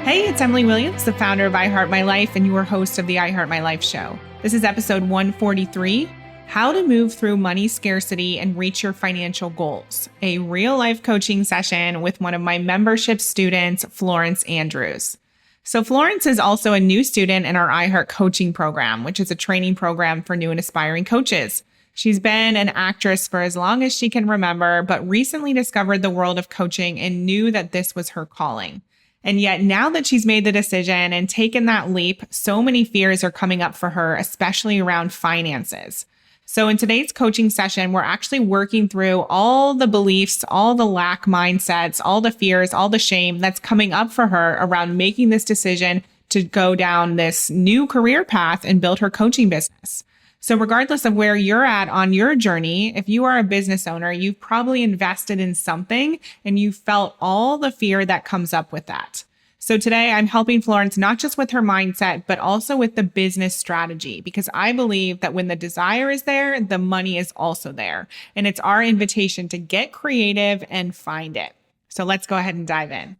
Hey, it's Emily Williams, the founder of I Heart My Life and your host of the I Heart My Life show. This is episode 143, How to Move Through Money Scarcity and Reach Your Financial Goals, a real-life coaching session with one of my membership students, Florence Andrews. So Florence is also a new student in our I Heart coaching program, which is a training program for new and aspiring coaches. She's been an actress for as long as she can remember, but recently discovered the world of coaching and knew that this was her calling. And yet now that she's made the decision and taken that leap, so many fears are coming up for her, especially around finances. So in today's coaching session, we're actually working through all the beliefs, all the lack mindsets, all the fears, all the shame that's coming up for her around making this decision to go down this new career path and build her coaching business. So regardless of where you're at on your journey, if you are a business owner, you've probably invested in something and you felt all the fear that comes up with that. So today I'm helping Florence not just with her mindset, but also with the business strategy, because I believe that when the desire is there, the money is also there. And it's our invitation to get creative and find it. So let's go ahead and dive in.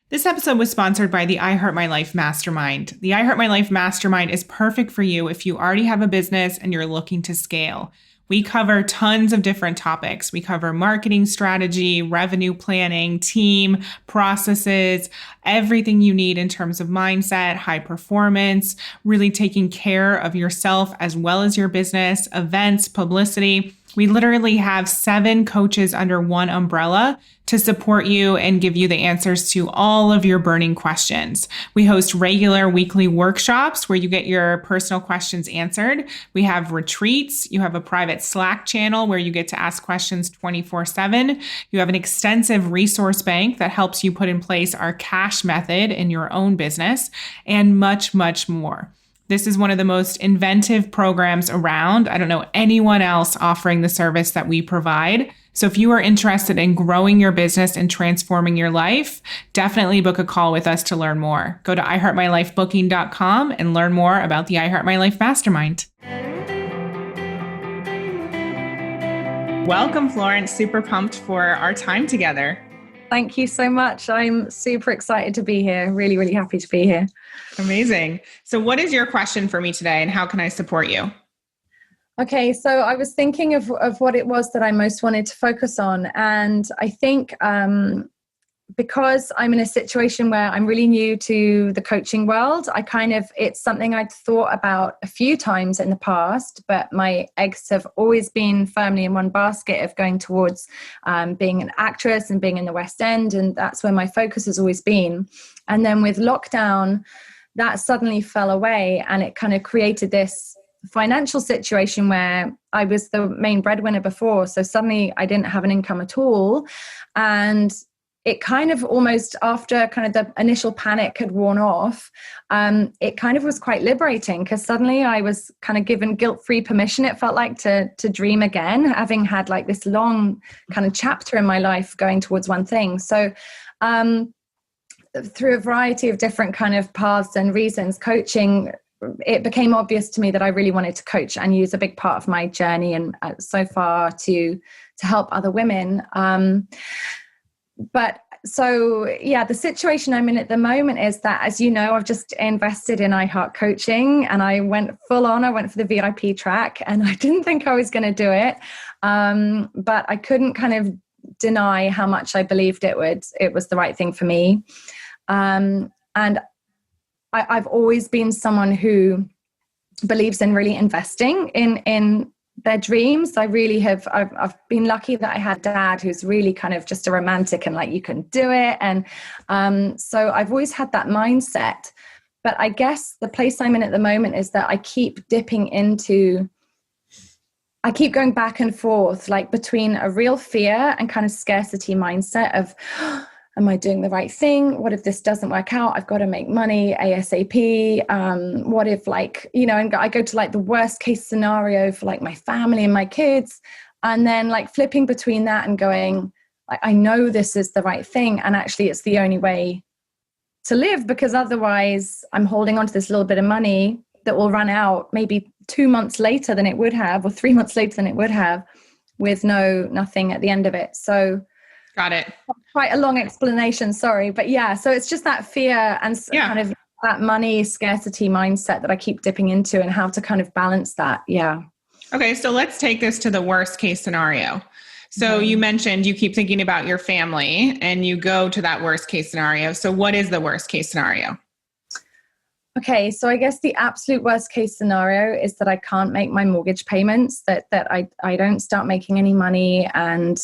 This episode was sponsored by the I Heart My Life Mastermind. The I Heart My Life Mastermind is perfect for you if you already have a business and you're looking to scale. We cover tons of different topics. We cover marketing strategy, revenue planning, team, processes, everything you need in terms of mindset, high performance, really taking care of yourself as well as your business, events, publicity. We literally have 7 coaches under one umbrella to support you and give you the answers to all of your burning questions. We host regular weekly workshops where you get your personal questions answered. We have retreats. You have a private Slack channel where you get to ask questions 24/7. You have an extensive resource bank that helps you put in place our cash method in your own business, and much, much more. This is one of the most inventive programs around. I don't know anyone else offering the service that we provide. So if you are interested in growing your business and transforming your life, definitely book a call with us to learn more. Go to iheartmylifebooking.com and learn more about the I Heart My Life Mastermind. Welcome, Florence. Super pumped for our time together. Thank you so much. I'm super excited to be here. Really, really happy to be here. Amazing. So what is your question for me today and how can I support you? Okay, so I was thinking of what it was that I most wanted to focus on. And I think because I'm in a situation where I'm really new to the coaching world, it's something I'd thought about a few times in the past, but my eggs have always been firmly in one basket of going towards being an actress and being in the West End. And that's where my focus has always been. And then with lockdown, that suddenly fell away and it kind of created this financial situation where I was the main breadwinner before. So suddenly I didn't have an income at all. And it kind of almost after kind of the initial panic had worn off, it kind of was quite liberating because suddenly I was kind of given guilt-free permission, it felt like, to dream again, having had like this long kind of chapter in my life going towards one thing. So through a variety of different kind of paths and reasons, coaching, it became obvious to me that I really wanted to coach and use a big part of my journey and so far to help other women. But so, yeah, the situation I'm in at the moment is that, as you know, I've just invested in I Heart Coaching and I went full on. I went for the VIP track and I didn't think I was going to do it. But I couldn't kind of deny how much I believed it was the right thing for me. And I've always been someone who believes in really investing in their dreams. I really have. I've been lucky that I had a dad who's really kind of just a romantic and like, you can do it. And so I've always had that mindset. But I guess the place I'm in at the moment is that I keep going back and forth, like between a real fear and kind of scarcity mindset of, am I doing the right thing? What if this doesn't work out? I've got to make money ASAP. What if and I go to like the worst case scenario for like my family and my kids. And then like flipping between that and going, I know this is the right thing. And actually it's the only way to live, because otherwise I'm holding on to this little bit of money that will run out maybe 2 months later than it would have, or 3 months later than it would have, with nothing at the end of it. So got it. quite a long explanation, sorry. But yeah, so it's just that fear and kind of that money scarcity mindset that I keep dipping into, and how to kind of balance that. Yeah. Okay, so let's take this to the worst case scenario. So you mentioned you keep thinking about your family and you go to that worst case scenario. So what is the worst case scenario? Okay, so I guess the absolute worst case scenario is that I can't make my mortgage payments, that I don't start making any money, and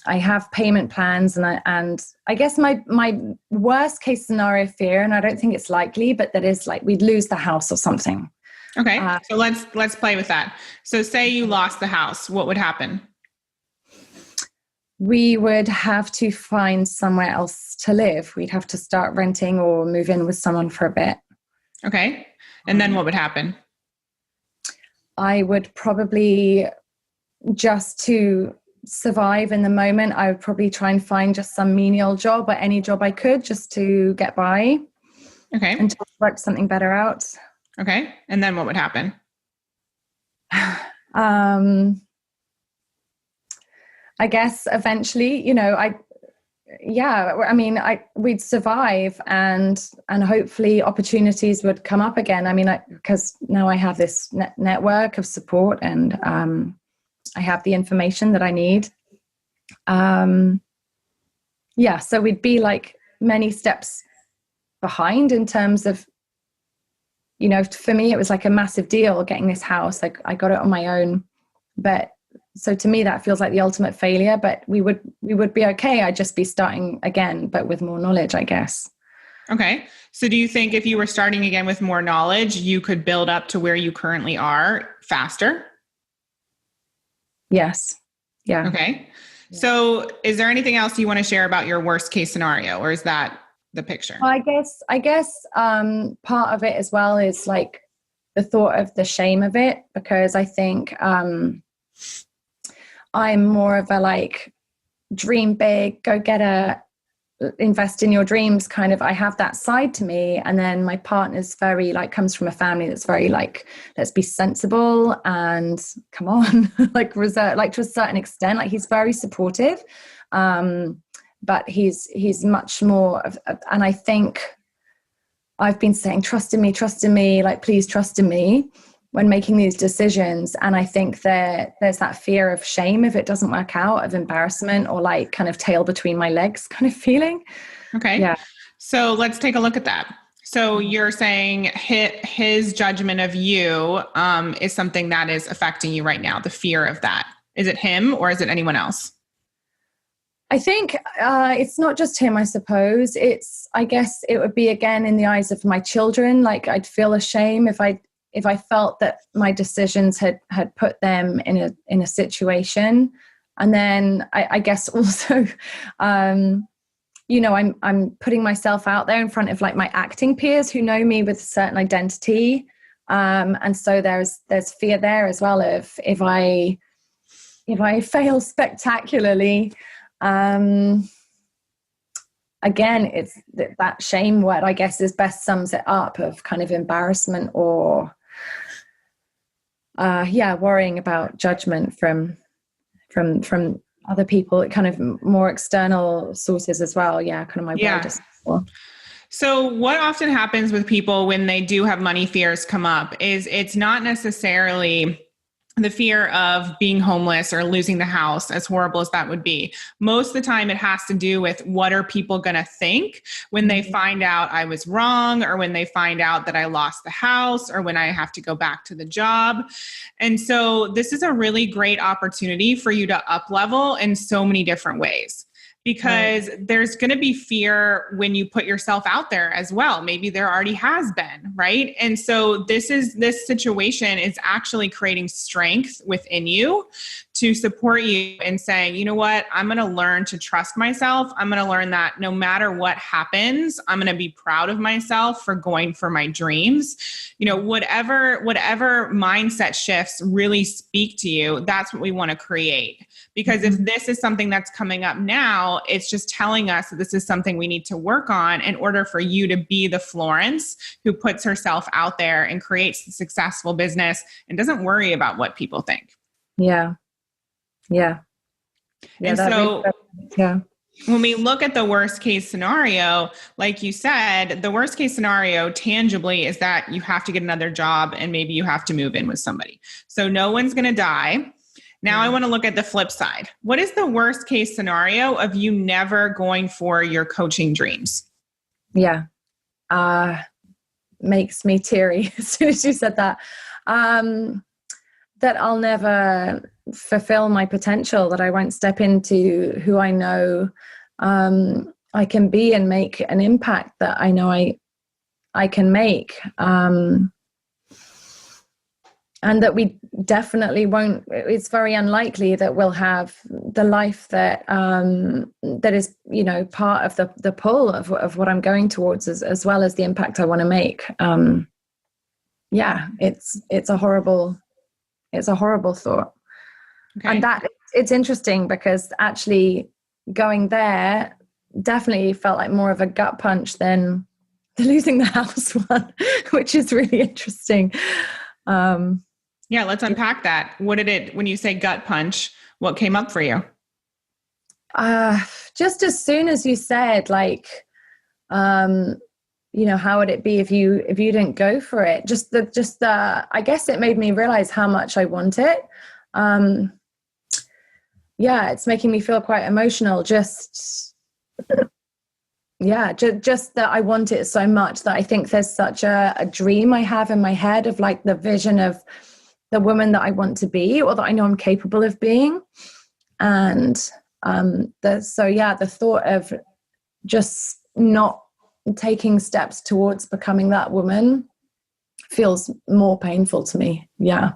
I have payment plans, and I guess my worst case scenario fear, and I don't think it's likely, but that is like we'd lose the house or something. Okay, so let's play with that. So say you lost the house, what would happen? We would have to find somewhere else to live. We'd have to start renting or move in with someone for a bit. Okay. And then what would happen? I would probably, just to survive in the moment, I would probably try and find just some menial job, or any job I could, just to get by. Okay. Until I work something better out. Okay. And then what would happen? I guess eventually, we'd survive, and hopefully opportunities would come up again. I mean, because now I have this network of support, and I have the information that I need. So we'd be like many steps behind in terms of, for me, it was like a massive deal getting this house. Like I got it on my own, but so to me, that feels like the ultimate failure, but we would be okay. I'd just be starting again, but with more knowledge, I guess. Okay. So do you think if you were starting again with more knowledge, you could build up to where you currently are faster? Yes. Yeah. Okay. Yeah. So is there anything else you want to share about your worst case scenario, or is that the picture? Well, I guess part of it as well is like the thought of the shame of it, because I think, I'm more of a like dream big, go get invest in your dreams kind of. I have that side to me. And then my partner's very like, comes from a family that's very like, let's be sensible and come on, like reserve, like to a certain extent, like he's very supportive. But he's much more of, and I think I've been saying, trust in me, like, please trust in me when making these decisions. And I think there's that fear of shame if it doesn't work out, of embarrassment, or like kind of tail between my legs kind of feeling. Okay. Yeah. So let's take a look at that. So you're saying his judgment of you is something that is affecting you right now, the fear of that. Is it him or is it anyone else? I think it's not just him, I suppose. I guess it would be, again, in the eyes of my children. Like I'd feel ashamed if I felt that my decisions had put them in a situation. And then I guess also, I'm putting myself out there in front of like my acting peers who know me with a certain identity. And so there's fear there as well of if I fail spectacularly, again, it's that shame word, I guess, is best sums it up, of kind of embarrassment or worrying about judgment from other people, kind of more external sources as well. Yeah, kind of my wildest. So what often happens with people when they do have money fears come up is it's not necessarily the fear of being homeless or losing the house, as horrible as that would be. Most of the time it has to do with what are people going to think when they find out I was wrong, or when they find out that I lost the house, or when I have to go back to the job. And so this is a really great opportunity for you to up level in so many different ways. Because there's going to be fear when you put yourself out there as well. Maybe there already has been, right? And so this situation is actually creating strength within you to support you in saying, you know what, I'm going to learn to trust myself. I'm going to learn that no matter what happens, I'm going to be proud of myself for going for my dreams. You know, whatever mindset shifts really speak to you, that's what we want to create. Because if this is something that's coming up now, it's just telling us that this is something we need to work on in order for you to be the Florence who puts herself out there and creates a successful business and doesn't worry about what people think. Yeah. And so, when we look at the worst case scenario, like you said, the worst case scenario tangibly is that you have to get another job and maybe you have to move in with somebody. So no one's going to die. Now I want to look at the flip side. What is the worst case scenario of you never going for your coaching dreams? Yeah. Makes me teary as soon as you said that. That I'll never fulfill my potential, that I won't step into who I know I can be and make an impact that I know I can make. And that we definitely won't, it's very unlikely that we'll have the life that that is, part of the pull of what I'm going towards, as well as the impact I want to make. It's a horrible thought. Okay. And that it's interesting because actually going there definitely felt like more of a gut punch than the losing the house one, which is really interesting. Yeah, let's unpack that. What did it, when you say gut punch, what came up for you? Just as soon as you said, like, how would it be if you didn't go for it? I guess it made me realize how much I want it. It's making me feel quite emotional. Just that I want it so much that I think there's such a dream I have in my head of like the vision of the woman that I want to be, or that I know I'm capable of being. And the thought of just not taking steps towards becoming that woman feels more painful to me. Yeah.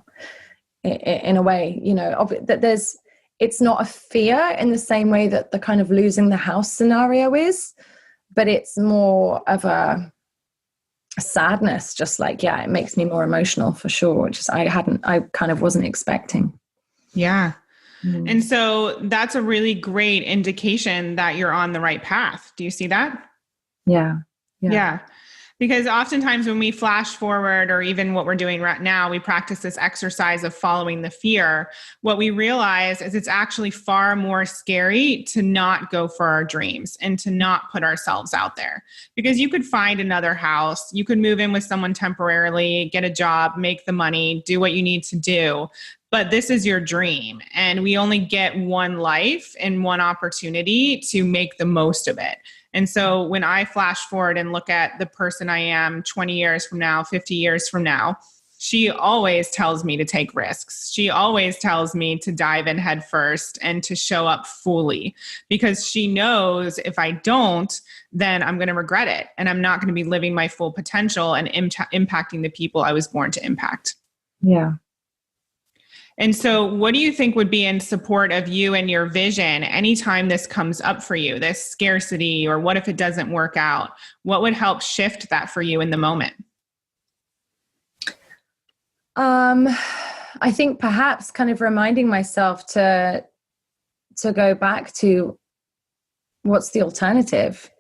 In a way, that it's not a fear in the same way that the kind of losing the house scenario is, but it's more of a sadness, just like, it makes me more emotional for sure, which is I kind of wasn't expecting. Yeah. Mm. And so that's a really great indication that you're on the right path. Do you see that? Yeah. Because oftentimes when we flash forward, or even what we're doing right now, we practice this exercise of following the fear. What we realize is it's actually far more scary to not go for our dreams and to not put ourselves out there. Because you could find another house, you could move in with someone temporarily, get a job, make the money, do what you need to do. But this is your dream. And we only get one life and one opportunity to make the most of it. And so when I flash forward and look at the person I am 20 years from now, 50 years from now, she always tells me to take risks. She always tells me to dive in head first and to show up fully, because she knows if I don't, then I'm going to regret it. And I'm not going to be living my full potential and impacting the people I was born to impact. Yeah. And so what do you think would be in support of you and your vision anytime this comes up for you, this scarcity, or what if it doesn't work out? What would help shift that for you in the moment? I think perhaps kind of reminding myself to go back to what's the alternative,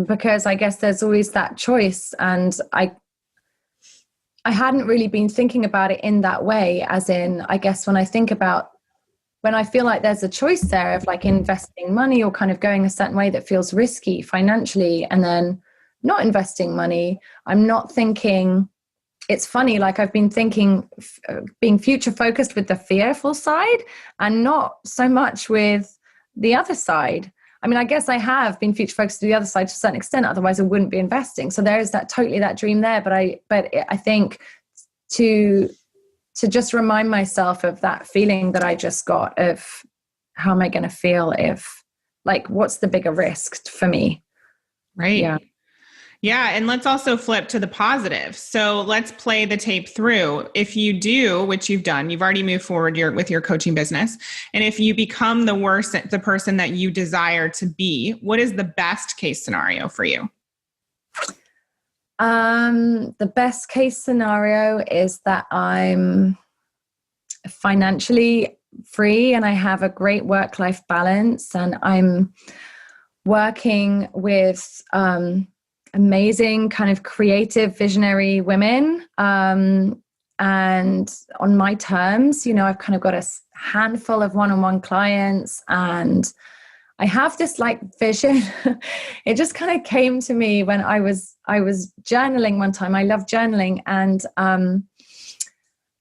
because I guess there's always that choice. And I hadn't really been thinking about it in that way, as in, I guess when I feel like there's a choice there of like investing money or kind of going a certain way that feels risky financially, and then not investing money, I'm not thinking, it's funny, like I've been thinking being future focused with the fearful side and not so much with the other side. I mean, I guess I have been future focused to the other side to a certain extent, otherwise I wouldn't be investing. So there is that dream there. But I think to just remind myself of that feeling that I just got of how am I going to feel if, like, what's the bigger risk for me? Right. Yeah. And let's also flip to the positive. So let's play the tape through. If you do, which you've done, you've already moved forward with your coaching business. And if you become the person that you desire to be, what is the best case scenario for you? The best case scenario is that I'm financially free and I have a great work-life balance, and I'm working with amazing kind of creative visionary women, and on my terms. I've kind of got a handful of one-on-one clients, and I have this like vision. It just kind of came to me when I was journaling one time. I love journaling,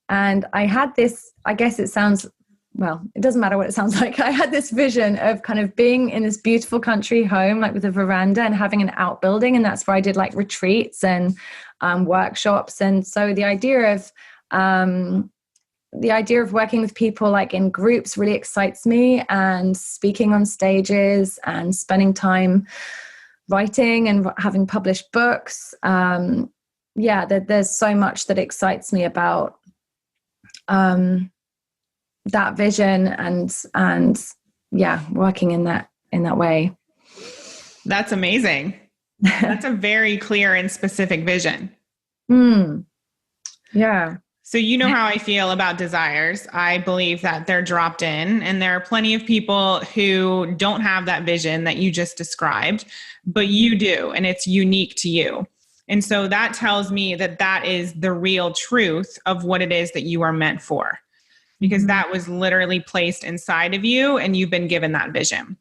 and I had this, I guess it sounds, well, it doesn't matter what it sounds like. I had this vision of kind of being in this beautiful country home, like with a veranda and having an outbuilding. And that's where I did like retreats and workshops. And so the idea of working with people like in groups really excites me, and speaking on stages and spending time writing and having published books. There's so much that excites me about that vision and working in that way. That's amazing. That's a very clear and specific vision. Yeah. So you know how I feel about desires. I believe that they're dropped in, and there are plenty of people who don't have that vision that you just described, but you do, and it's unique to you. And so that tells me that that is the real truth of what it is that you are meant for, because that was literally placed inside of you and you've been given that vision.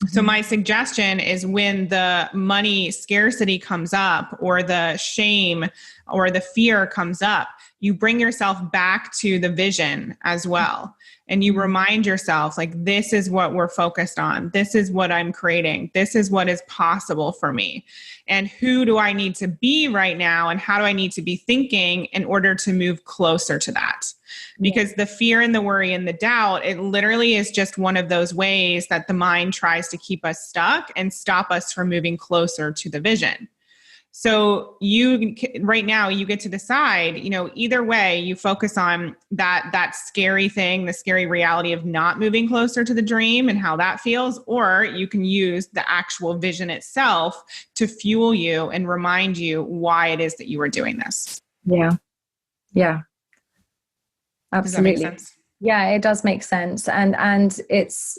So my suggestion is, when the money scarcity comes up, or the shame or the fear comes up, you bring yourself back to the vision as well. And you remind yourself, like, this is what we're focused on. This is what I'm creating. This is what is possible for me. And who do I need to be right now? And how do I need to be thinking in order to move closer to that? Because the fear and the worry and the doubt, it literally is just one of those ways that the mind tries to keep us stuck and stop us from moving closer to the vision. So right now you get to decide, either way, you focus on that scary thing, the scary reality of not moving closer to the dream and how that feels, or you can use the actual vision itself to fuel you and remind you why it is that you are doing this. Yeah. Yeah. Absolutely. Does that make sense? Yeah, it does make sense. And it's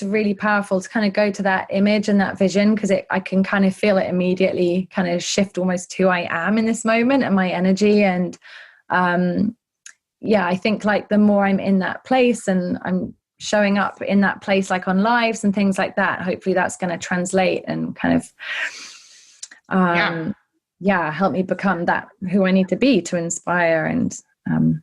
really powerful to kind of go to that image and that vision, because I can kind of feel it immediately kind of shift almost who I am in this moment and my energy. And I think like the more I'm in that place and I'm showing up in that place, like on lives and things like that, hopefully that's going to translate and kind of help me become that who I need to be to inspire. And And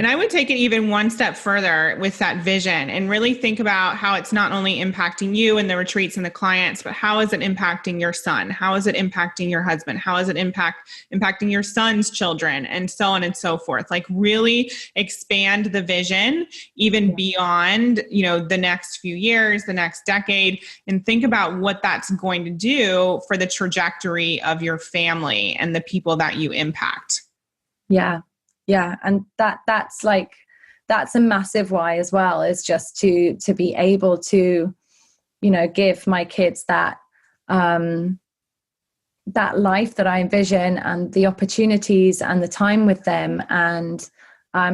I would take it even one step further with that vision and really think about how it's not only impacting you and the retreats and the clients, but how is it impacting your son? How is it impacting your husband? How is it impacting your son's children, and so on and so forth? Like, really expand the vision even beyond, the next few years, the next decade, and think about what that's going to do for the trajectory of your family and the people that you impact. Yeah. Yeah. And that's a massive why as well, is just to be able to, give my kids that life that I envision, and the opportunities and the time with them. And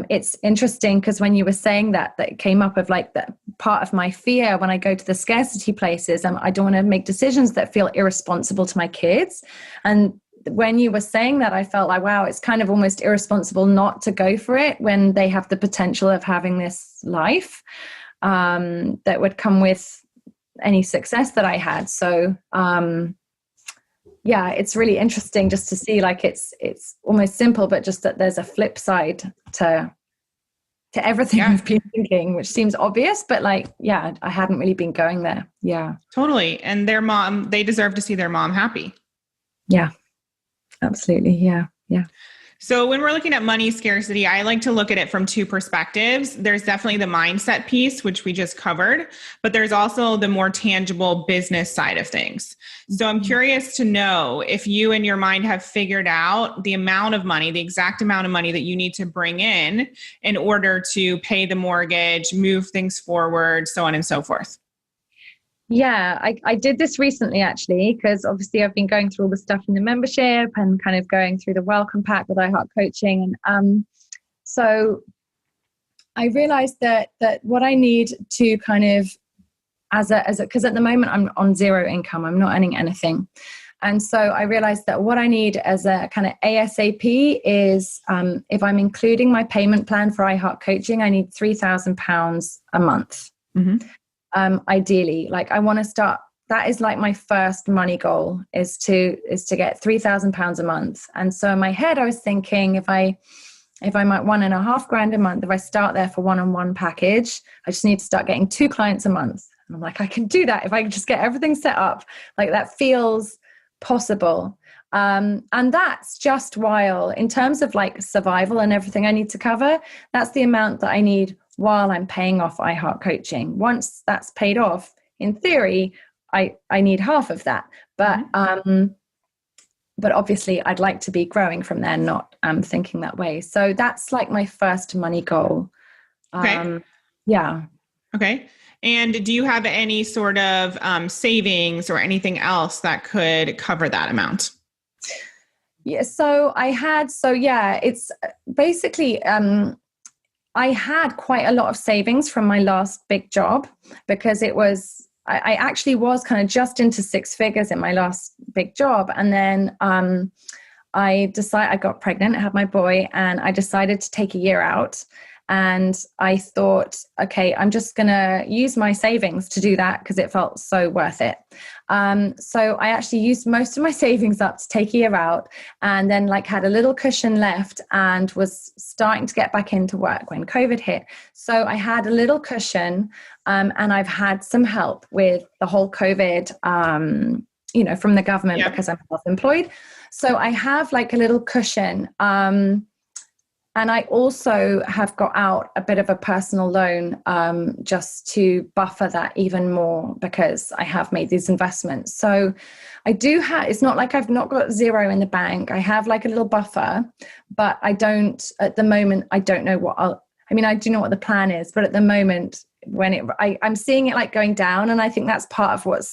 it's interesting because when you were saying that came up of like that part of my fear when I go to the scarcity places, I don't want to make decisions that feel irresponsible to my kids. And when you were saying that, I felt like, wow, it's kind of almost irresponsible not to go for it when they have the potential of having this life that would come with any success that I had. So, it's really interesting just to see, like, it's almost simple, but just that there's a flip side to everything I've been thinking, which seems obvious, but I hadn't really been going there. Yeah, totally. And their mom, they deserve to see their mom happy. Yeah. Absolutely. Yeah. Yeah. So when we're looking at money scarcity, I like to look at it from two perspectives. There's definitely the mindset piece, which we just covered, but there's also the more tangible business side of things. So I'm curious to know if you in your mind have figured out the amount of money, the exact amount of money that you need to bring in order to pay the mortgage, move things forward, so on and so forth. Yeah, I did this recently, actually, because obviously I've been going through all the stuff in the membership and kind of going through the welcome pack with iHeart Coaching. And so I realized that what I need to kind of because at the moment I'm on zero income, I'm not earning anything. And so I realized that what I need as a kind of ASAP is if I'm including my payment plan for iHeart Coaching, I need £3,000 a month. Mm-hmm. ideally. Like I want to start, that is like my first money goal is to get £3,000 a month. And so in my head, I was thinking if I might $1,500 a month, if I start there for one-on-one package, I just need to start getting 2 clients a month. And I'm like, I can do that if I can just get everything set up. Like that feels possible. And that's just while, in terms of like survival and everything I need to cover, that's the amount that I need while I'm paying off iHeart Coaching. Once that's paid off, in theory, I need half of that. But but obviously I'd like to be growing from there, not thinking that way. So that's like my first money goal. Okay. Yeah. Okay. And do you have any sort of savings or anything else that could cover that amount? Yeah. It's basically, I had quite a lot of savings from my last big job because I actually was kind of just into 6 figures in my last big job. And then I got pregnant, I had my boy, and I decided to take a year out. And I thought, okay, I'm just going to use my savings to do that because it felt so worth it. So I actually used most of my savings up to take a year out, and then like had a little cushion left and was starting to get back into work when COVID hit. So I had a little cushion, and I've had some help with the whole COVID, from the government because I'm self-employed. So I have like a little cushion. And I also have got out a bit of a personal loan just to buffer that even more because I have made these investments. So I do have, it's not like I've not got zero in the bank. I have like a little buffer, but I don't, at the moment, I don't know I do know what the plan is, but at the moment I'm seeing it like going down. And I think that's part of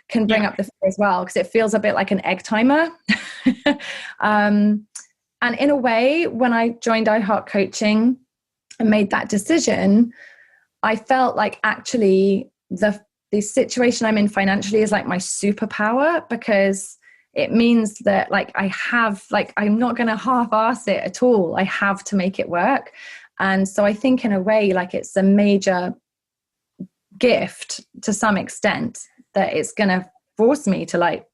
can bring up the fear as well, because it feels a bit like an egg timer. And in a way, when I joined iHeart Coaching and made that decision, I felt like actually the situation I'm in financially is like my superpower, because it means that like I'm not going to half-ass it at all. I have to make it work. And so I think in a way, like it's a major gift to some extent that it's going to force me to like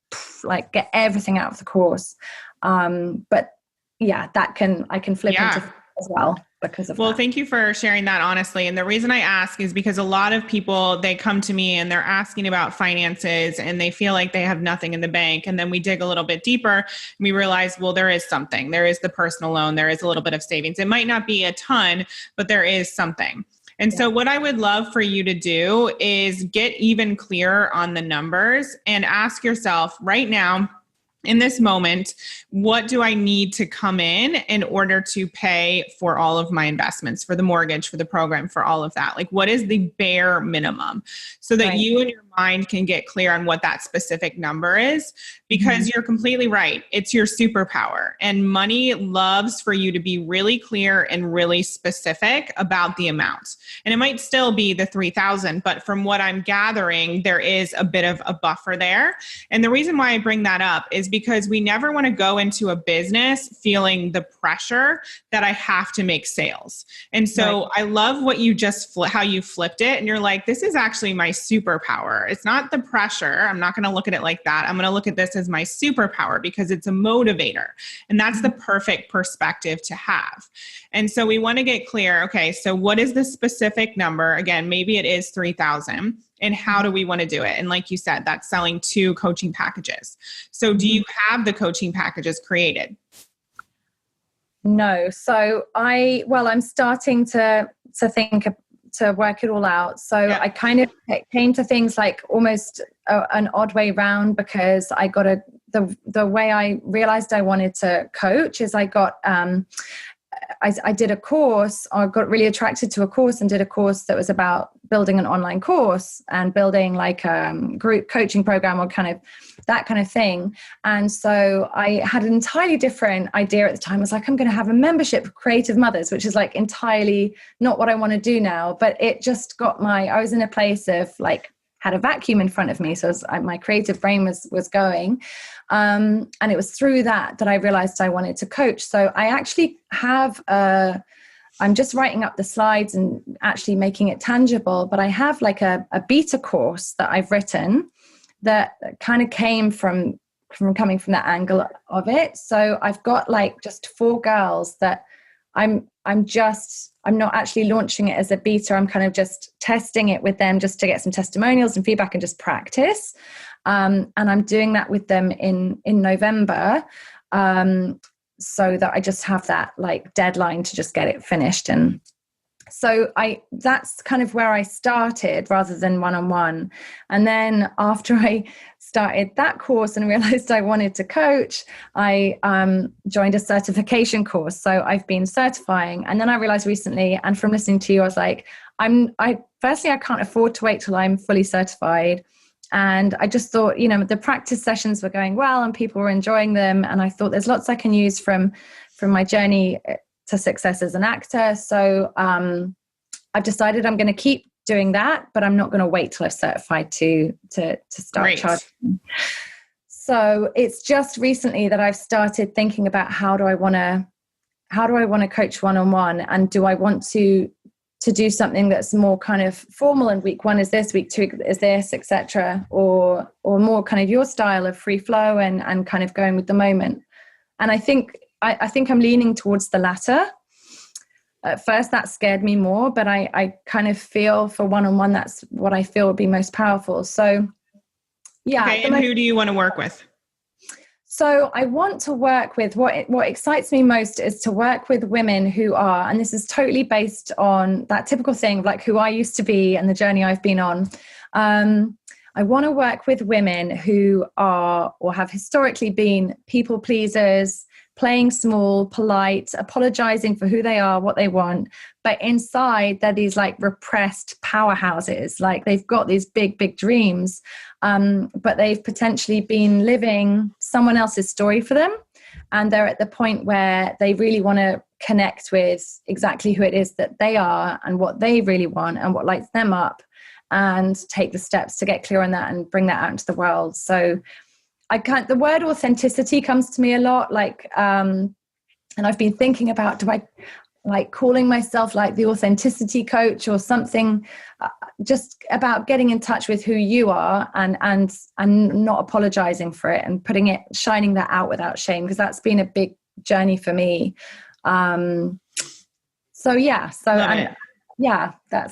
get everything out of the course. But yeah, I can flip into as well because of that. Thank you for sharing that honestly. And the reason I ask is because a lot of people, they come to me and they're asking about finances and they feel like they have nothing in the bank. And then we dig a little bit deeper and we realize, well, there is something. There is the personal loan. There is a little bit of savings. It might not be a ton, but there is something. And so what I would love for you to do is get even clearer on the numbers and ask yourself right now, in this moment, what do I need to come in order to pay for all of my investments, for the mortgage, for the program, for all of that? Like, what is the bare minimum so that you and your mind can get clear on what that specific number is? Because you're completely right. It's your superpower, and money loves for you to be really clear and really specific about the amount. And it might still be the 3,000, but from what I'm gathering, there is a bit of a buffer there. And the reason why I bring that up is because we never want to go into a business feeling the pressure that I have to make sales. And so I love what you how you flipped it. And you're like, this is actually my superpower. It's not the pressure. I'm not going to look at it like that. I'm going to look at this as my superpower because it's a motivator. And that's the perfect perspective to have. And so we want to get clear. Okay, so what is the specific number? Again, maybe it is 3,000. And how do we want to do it? And like you said, that's selling 2 coaching packages. So do you have the coaching packages created? No. So I'm starting to think, to work it all out. So I kind of came to things like almost an odd way round, because I got the way I realized I wanted to coach is I got, I did a course, or got really attracted to a course and did a course that was about building an online course and building like a group coaching program, or kind of that kind of thing. And so I had an entirely different idea at the time. I was like, I'm going to have a membership for creative mothers, which is like entirely not what I want to do now. But it just got I was in a place of like, had a vacuum in front of me. So my creative brain was going. And it was through that I realized I wanted to coach. So I actually have I'm just writing up the slides and actually making it tangible. But I have like a beta course that I've written that kind of came from coming from that angle of it. So I've got like just 4 girls that I'm not actually launching it as a beta. I'm kind of just testing it with them just to get some testimonials and feedback and just practice. And I'm doing that with them in November. So that I just have that like deadline to just get it finished. And so that's kind of where I started rather than one-on-one. And then after I started that course and realized I wanted to coach, I joined a certification course. So I've been certifying. And then I realized recently, and from listening to you, I was like, firstly, I can't afford to wait till I'm fully certified. And I just thought, the practice sessions were going well and people were enjoying them. And I thought there's lots I can use from my journey to success as an actor. So I've decided I'm going to keep doing that, but I'm not going to wait till I've certified to start charging. So it's just recently that I've started thinking about how do I want to coach one-on-one, and do I want to do something that's more kind of formal, and week 1 is this, week 2 is this, etc., or more kind of your style of free flow and kind of going with the moment. And I think I'm leaning towards the latter. At first that scared me more, but I kind of feel for one-on-one that's what I feel would be most powerful. So yeah. Okay, and who do you want to work with? So I want to work with, what excites me most is to work with women who are, and this is totally based on that typical thing of like who I used to be and the journey I've been on. I want to work with women who are or have historically been people pleasers, playing small, polite, apologizing for who they are, what they want. But inside, they're these like repressed powerhouses. Like they've got these big, big dreams, but they've potentially been living someone else's story for them. And they're at the point where they really want to connect with exactly who it is that they are and what they really want and what lights them up, and take the steps to get clear on that and bring that out into the world. So the word authenticity comes to me a lot, and I've been thinking about, do I like calling myself like the authenticity coach or something, just about getting in touch with who you are and not apologizing for it and shining that out without shame, because that's been a big journey for me. That's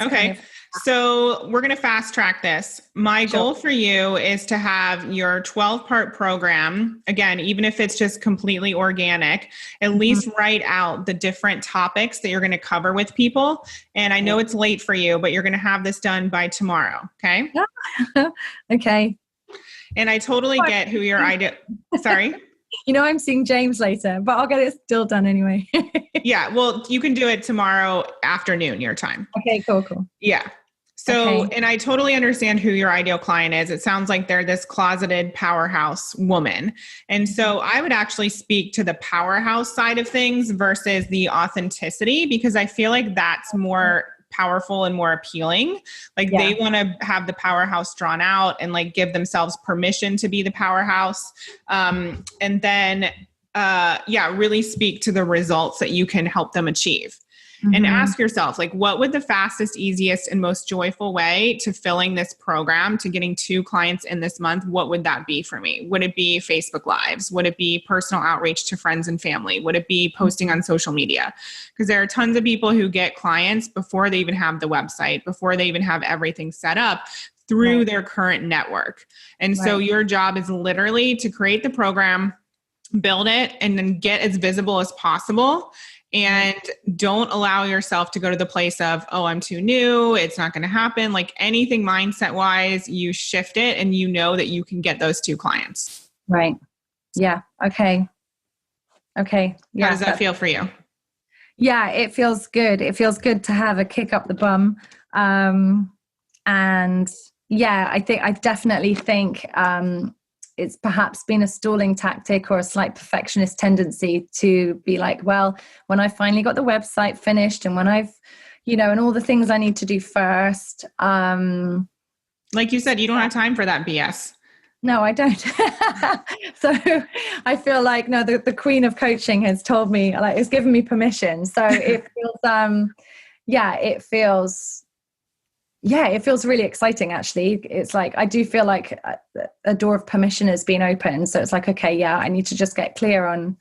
okay. Kind of, so we're going to fast track this. My goal for you is to have your 12-part program. Again, even if it's just completely organic, at least write out the different topics that you're going to cover with people. And I know it's late for you, but you're going to have this done by tomorrow. Okay. Okay. And I totally get who your idea. Sorry. I'm seeing James later, but I'll get it still done anyway. Yeah. Well, you can do it tomorrow afternoon, your time. Okay, cool. Yeah. So, And I totally understand who your ideal client is. It sounds like they're this closeted powerhouse woman. And so I would actually speak to the powerhouse side of things versus the authenticity, because I feel like that's more powerful and more appealing. Like they want to have the powerhouse drawn out and like give themselves permission to be the powerhouse. And then, really speak to the results that you can help them achieve. And ask yourself, like, what would the fastest, easiest, and most joyful way to filling this program, to getting 2 clients in this month, what would that be for me? Would it be Facebook Lives? Would it be personal outreach to friends and family? Would it be posting on social media? Because there are tons of people who get clients before they even have the website, before they even have everything set up through their current network. And so your job is literally to create the program, build it, and then get as visible as possible. And don't allow yourself to go to the place of, oh, I'm too new, it's not going to happen. Like anything mindset wise, you shift it and you know that you can get those 2 clients. Right. Yeah. Okay. How does that feel for you? Yeah, it feels good. It feels good to have a kick up the bum. And yeah, I definitely think it's perhaps been a stalling tactic or a slight perfectionist tendency to be like, well, when I finally got the website finished and when I've, and all the things I need to do first. Like you said, you don't have time for that BS. No, I don't. So I feel like, no, the queen of coaching has told me, like, it's given me permission. So it feels, it feels really exciting, actually. It's like, I do feel like a door of permission has been opened. So it's like, okay, yeah, I need to just get clear on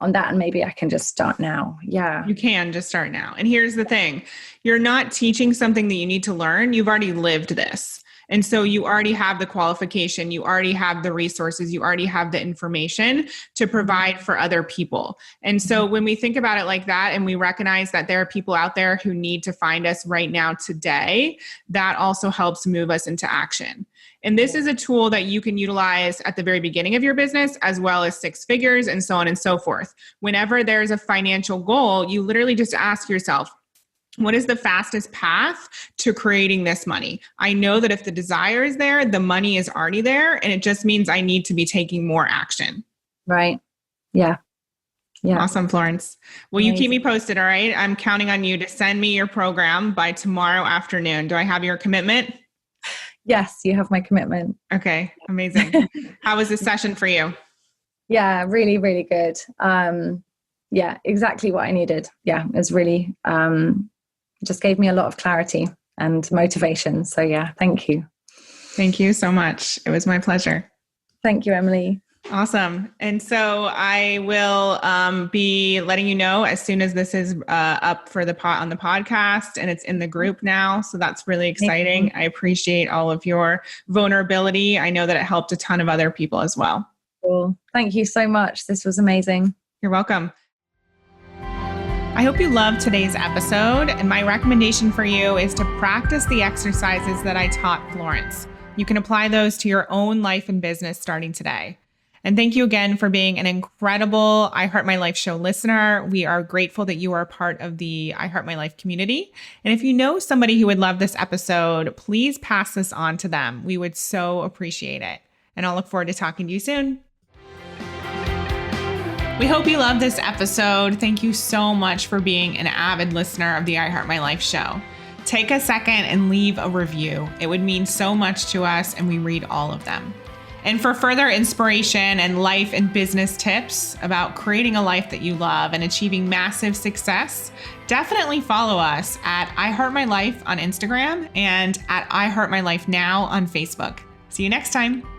that. And maybe I can just start now. Yeah. You can just start now. And here's the thing. You're not teaching something that you need to learn. You've already lived this. And so you already have the qualification, you already have the resources, you already have the information to provide for other people. And so when we think about it like that, and we recognize that there are people out there who need to find us right now today, that also helps move us into action. And this is a tool that you can utilize at the very beginning of your business, as well as six figures and so on and so forth. Whenever there's a financial goal, you literally just ask yourself, what is the fastest path to creating this money? I know that if the desire is there, the money is already there, and it just means I need to be taking more action. Right. Yeah. Yeah. Awesome, Florence. Well, you keep me posted, all right? I'm counting on you to send me your program by tomorrow afternoon. Do I have your commitment? Yes, you have my commitment. Okay, amazing. How was this session for you? Yeah, really, really good. Yeah, exactly what I needed. Yeah, it was really... just gave me a lot of clarity and motivation. So yeah, thank you. Thank you so much. It was my pleasure. Thank you, Emily. Awesome. And so I will be letting you know as soon as this is up for on the podcast, and it's in the group now. So that's really exciting. I appreciate all of your vulnerability. I know that it helped a ton of other people as well. Cool. Thank you so much. This was amazing. You're welcome. I hope you loved today's episode, and my recommendation for you is to practice the exercises that I taught Florence. You can apply those to your own life and business starting today. And thank you again for being an incredible I Heart My Life show listener. We are grateful that you are a part of the I Heart My Life community. And if you know somebody who would love this episode, please pass this on to them. We would so appreciate it. And I'll look forward to talking to you soon. We hope you loved this episode. Thank you so much for being an avid listener of the I Heart My Life show. Take a second and leave a review. It would mean so much to us, and we read all of them. And for further inspiration and life and business tips about creating a life that you love and achieving massive success, definitely follow us at I Heart My Life on Instagram and at I Heart My Life Now on Facebook. See you next time.